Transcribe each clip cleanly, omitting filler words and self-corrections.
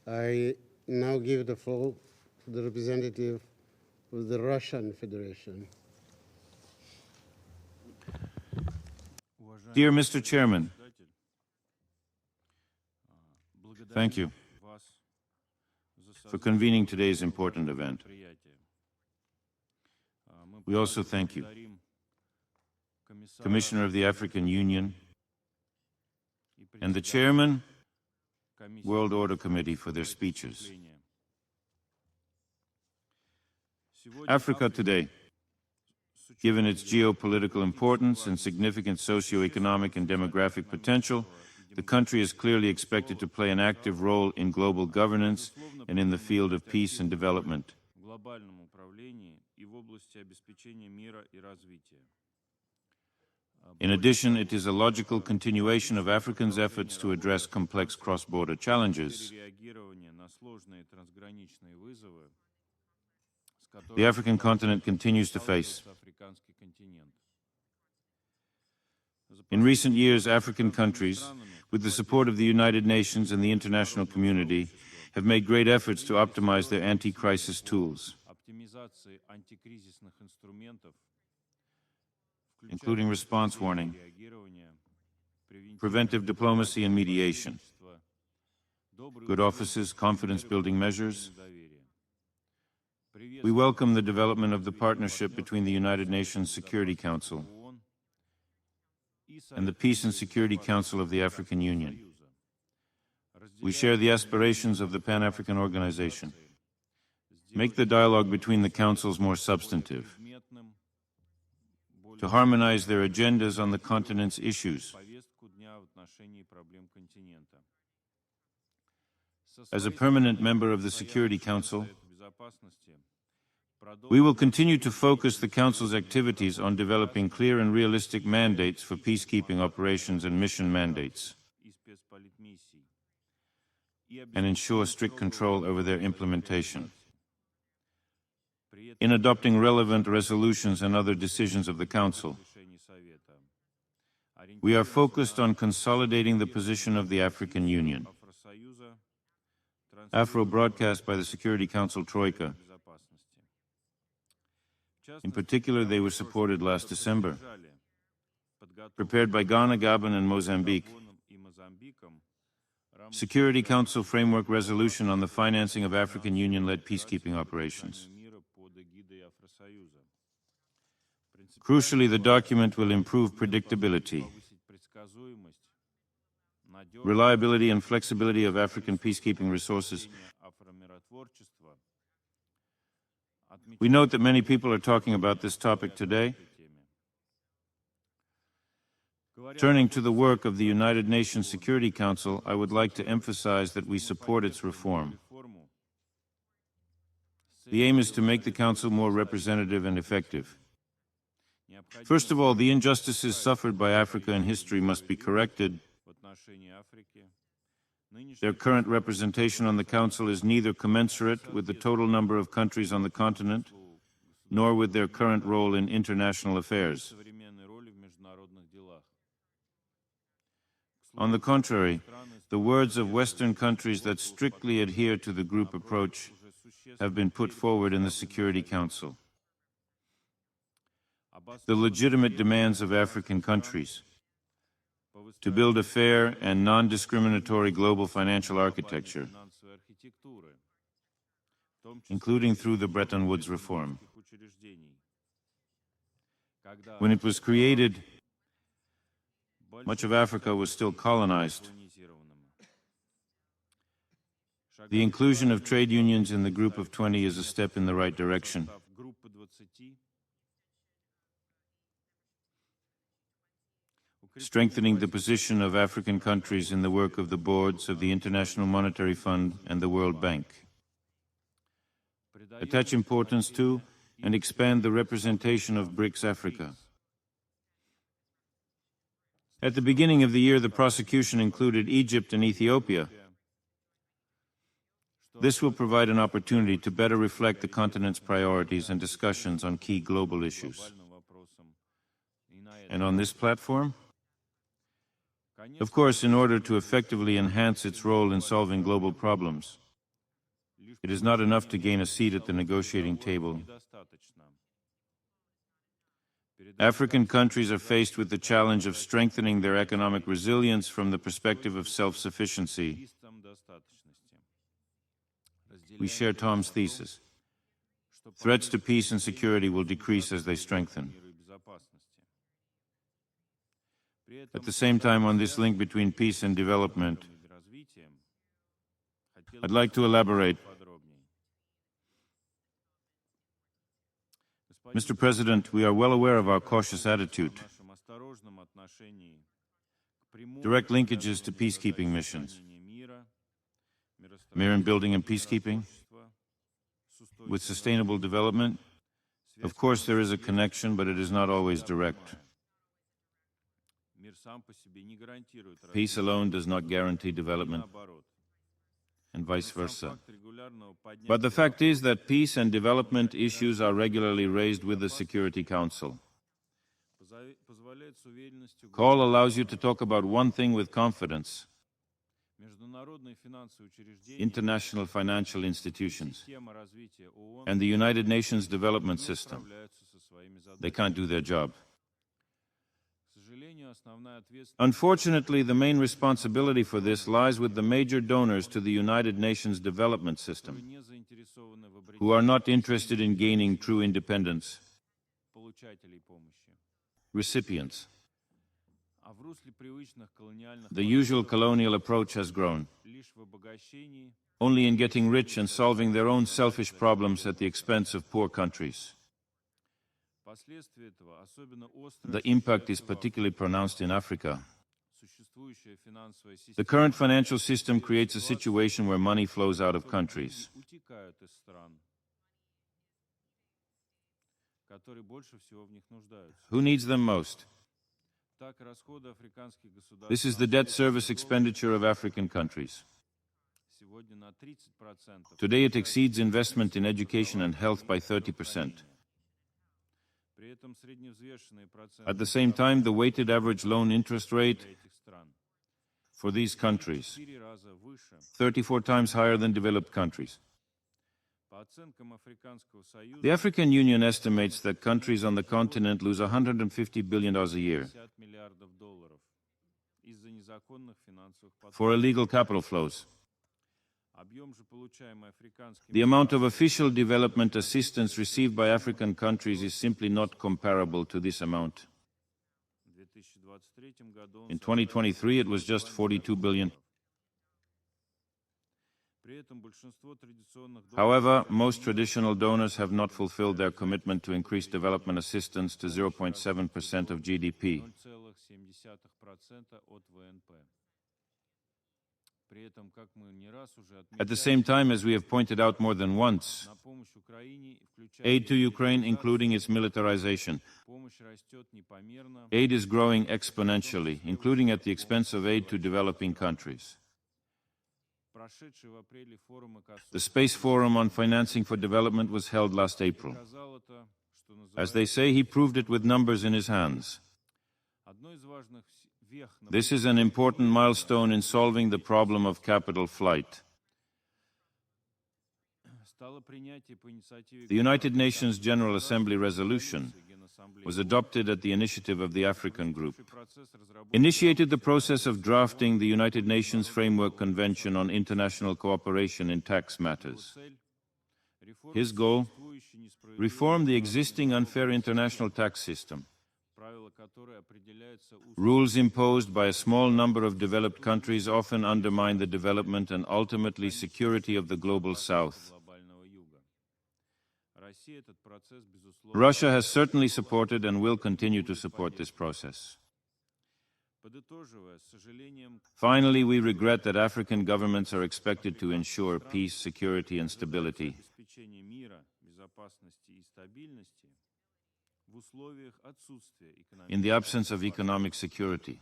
I now give the floor to the representative of the Russian Federation. Dear Mr. Chairman, thank you for convening today's important event. We also thank you, Commissioner of the African Union, and the Chairman, World Order Committee for their speeches. Africa today, given its geopolitical importance and significant socio-economic and demographic potential, the country is clearly expected to play an active role in global governance and in the field of peace and development. In addition, it is a logical continuation of Africans' efforts to address complex cross-border challenges. The African continent continues to face. In recent years, African countries, with the support of the United Nations and the international community, have made great efforts to optimize their anti-crisis tools, including response warning, preventive diplomacy and mediation, good offices, confidence-building measures. We welcome the development of the partnership between the United Nations Security Council and the Peace and Security Council of the African Union. We share the aspirations of the Pan-African Organization. Make the dialogue between the councils more substantive, to harmonize their agendas on the continent's issues. As a permanent member of the Security Council, we will continue to focus the Council's activities on developing clear and realistic mandates for peacekeeping operations and mission mandates, and ensure strict control over their implementation. In adopting relevant resolutions and other decisions of the Council, we are focused on consolidating the position of the African Union. Afro broadcast by the Security Council Troika. In particular, they were supported last December. Prepared by Ghana, Gabon, and Mozambique. Security Council Framework Resolution on the Financing of African Union-led Peacekeeping Operations. Crucially, the document will improve predictability, reliability and flexibility of African peacekeeping resources. We note that many people are talking about this topic today. Turning to the work of the United Nations Security Council, I would like to emphasize that we support its reform. The aim is to make the Council more representative and effective. First of all, the injustices suffered by Africa in history must be corrected. Their current representation on the Council is neither commensurate with the total number of countries on the continent, nor with their current role in international affairs. On the contrary, the words of Western countries that strictly adhere to the group approach have been put forward in the Security Council. The legitimate demands of African countries to build a fair and non-discriminatory global financial architecture, including through the Bretton Woods reform. When it was created, much of Africa was still colonized. The inclusion of trade unions in the Group of 20 is a step in the right direction. Strengthening the position of African countries in the work of the boards of the International Monetary Fund and the World Bank. Attach importance to and expand the representation of BRICS Africa. At the beginning of the year, the prosecution included Egypt and Ethiopia. This will provide an opportunity to better reflect the continent's priorities and discussions on key global issues. And on this platform, of course, in order to effectively enhance its role in solving global problems, It is not enough to gain a seat at the negotiating table. African countries are faced with the challenge of strengthening their economic resilience from the perspective of self-sufficiency. We share Tom's thesis. Threats to peace and security will decrease as they strengthen. At the same time, on this link between peace and development, I'd like to elaborate. Mr. President, we are well aware of our cautious attitude. Direct linkages to peacekeeping missions. Mir and building and peacekeeping. With sustainable development, of course there is a connection, but it is not always direct. Peace alone does not guarantee development, and vice versa. But the fact is that peace and development issues are regularly raised with the Security Council. Call allows you to talk about one thing with confidence: international financial institutions and the United Nations development system. They can't do their job. Unfortunately, the main responsibility for this lies with the major donors to the United Nations development system, who are not interested in gaining true independence. Recipients. The usual colonial approach has grown, only in getting rich and solving their own selfish problems at the expense of poor countries. The impact is particularly pronounced in Africa. The current financial system creates a situation where money flows out of countries. Who needs them most? This is the debt service expenditure of African countries. Today it exceeds investment in education and health by 30%. At the same time, the weighted average loan interest rate for these countries, 34 times higher than developed countries. The African Union estimates that countries on the continent lose $150 billion a year for illegal capital flows. The amount of official development assistance received by African countries is simply not comparable to this amount. In 2023, it was just $42 billion. However, most traditional donors have not fulfilled their commitment to increase development assistance to 0.7% of GDP. At the same time, as we have pointed out more than once, aid to Ukraine, including its militarization, aid is growing exponentially, including at the expense of aid to developing countries. The Space Forum on Financing for Development was held last April. As they say, he proved it with numbers in his hands. This is an important milestone in solving the problem of capital flight. The United Nations General Assembly resolution was adopted at the initiative of the African Group, initiated the process of drafting the United Nations Framework Convention on International Cooperation in Tax Matters. His goal? Reform the existing unfair international tax system. Rules imposed by a small number of developed countries often undermine the development and ultimately security of the global South. Russia has certainly supported and will continue to support this process. Finally, we regret that African governments are expected to ensure peace, security, and stability in the absence of economic security.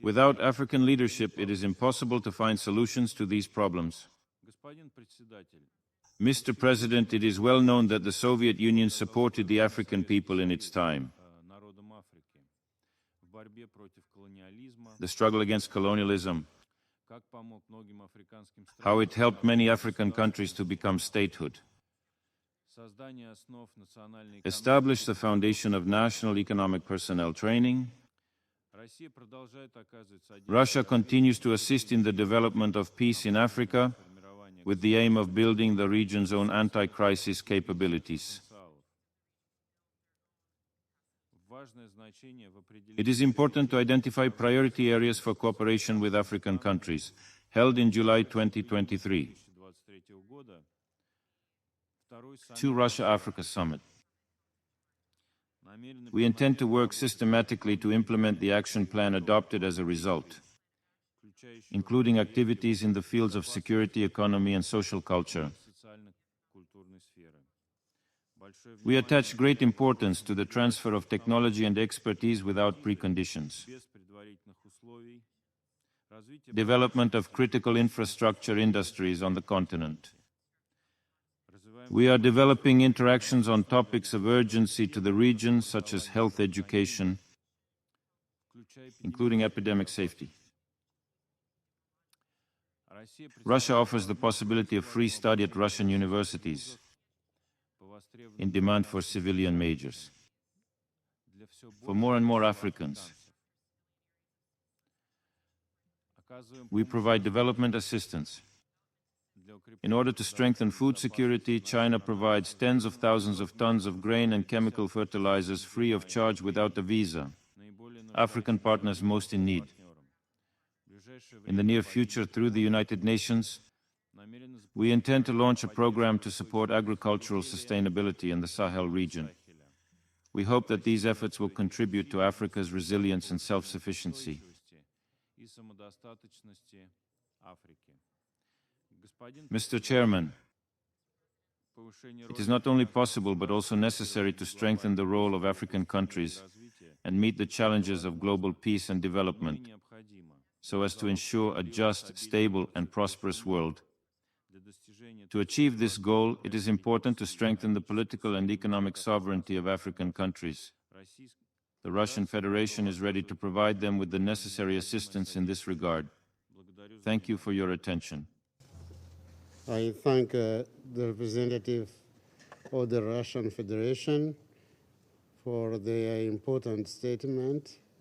Without African leadership, it is impossible to find solutions to these problems. Mr. President, it is well known that the Soviet Union supported the African people in its time. The struggle against colonialism, how it helped many African countries to become statehood, established the foundation of national economic personnel training. Russia continues to assist in the development of peace in Africa with the aim of building the region's own anti-crisis capabilities. It is important to identify priority areas for cooperation with African countries, held in July 2023. To Russia-Africa Summit. We intend to work systematically to implement the action plan adopted as a result, including activities in the fields of security, economy, and social culture. We attach great importance to the transfer of technology and expertise without preconditions, development of critical infrastructure industries on the continent. We are developing interactions on topics of urgency to the region, such as health education, including epidemic safety. Russia offers the possibility of free study at Russian universities, in demand for civilian majors, for more and more Africans. We provide development assistance. In order to strengthen food security, China provides tens of thousands of tons of grain and chemical fertilizers free of charge without a visa. African partners most in need. In the near future, through the United Nations, we intend to launch a program to support agricultural sustainability in the Sahel region. We hope that these efforts will contribute to Africa's resilience and self-sufficiency. Mr. Chairman, it is not only possible but also necessary to strengthen the role of African countries and meet the challenges of global peace and development, so as to ensure a just, stable, and prosperous world. To achieve this goal, it is important to strengthen the political and economic sovereignty of African countries. The Russian Federation is ready to provide them with the necessary assistance in this regard. Thank you for your attention. I thank the representative of the Russian Federation for their important statement.